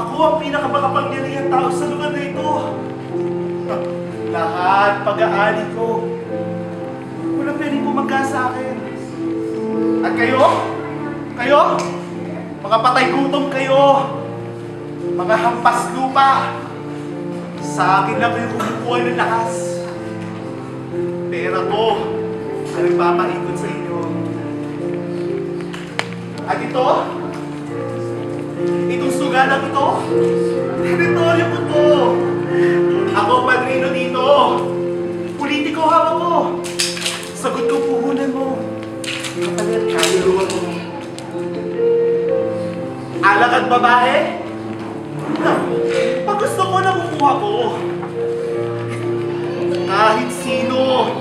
Ako ang pinakamakapangyarihang tao sa lugar na ito. Lahat pag-aali ko. Wala pwedeng pumaga sa akin. At kayo? Kayo? Mga patay gutom kayo. Mga hampas lupa. Sa akin lang kayo kumukuha ng lakas. Pera ko ang nagpapaikot sa inyo. At itong sugalang ito, teritoryo ko to. Ako ang padrino dito. Politiko hawak ko. Sagot ko puhunan mo. Kapalit, kaluluwa mo. Alak at babae? Pag gusto ko, nakukuha ko. Kahit sino,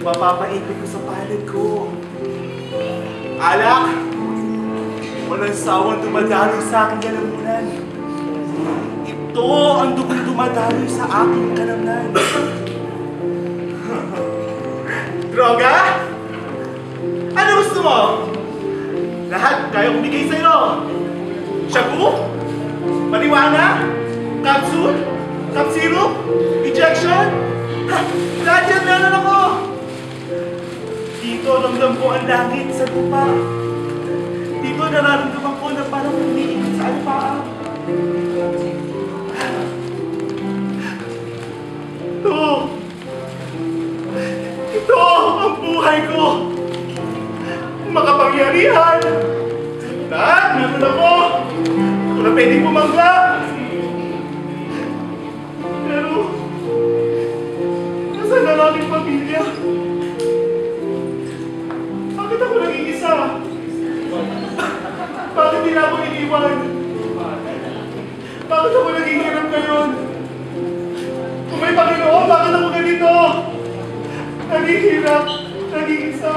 mapapaipit ko sa palad ko. Alak, walang sawang dumadaloy sa aking kalamunan. Ito ang dugong dumadaloy sa aking kalamnan. Droga? Ano gusto mo? Lahat kaya kong bigay sa'yo. Shabu? Marijuana? Capsule? Cup syrup? Injection? Lahat yan meron ako! Dito ramdam ko ang langit sa lupa. Dito nararamdaman ko na parang umiikot sa alpaa. Ito ang buhay ko. Makapangyarihan. Lahat meron ako. Ako na pwedeng bumangga. Pero, nasaan na lang yung pamilya? Bakit ako nag-iisa? Bakit nila ako iniwan? Bakit ako naghihirap ngayon? Kung may Panginoon, bakit ako ganito? Naghihirap, nag-iisa.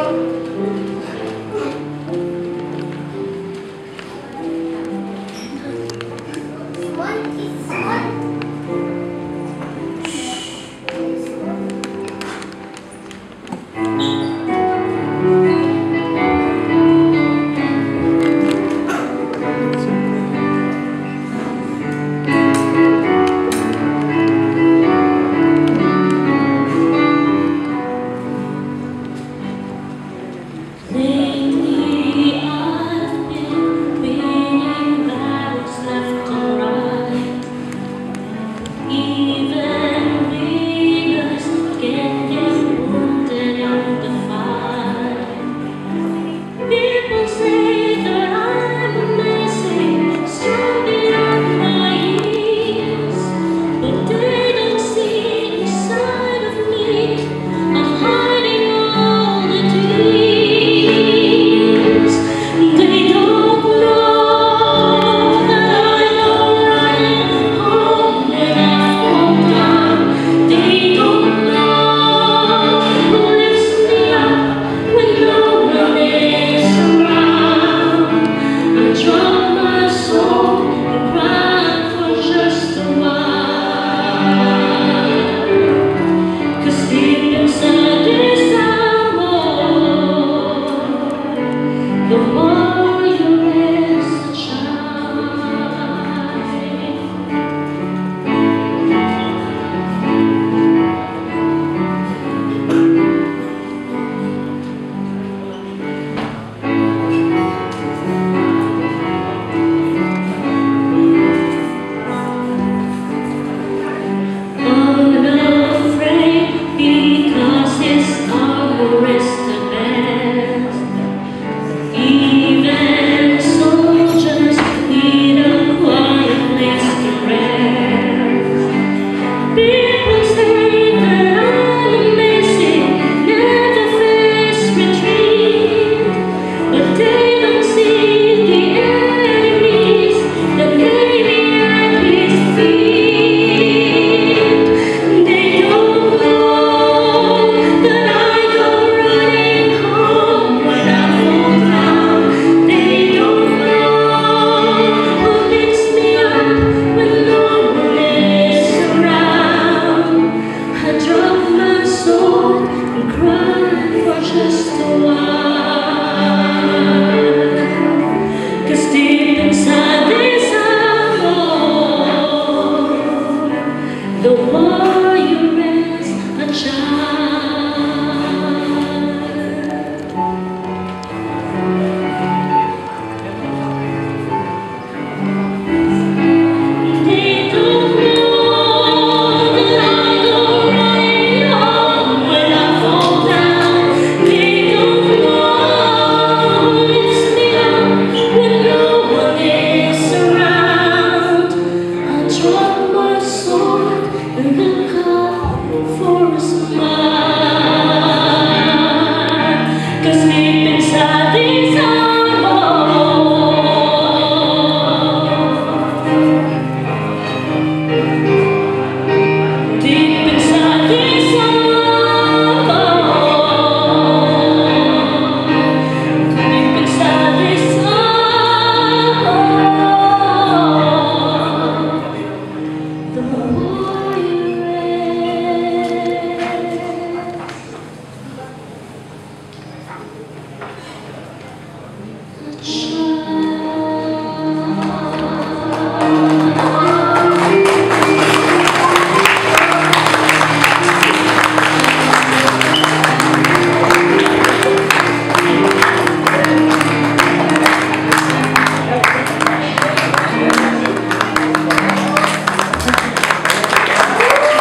The one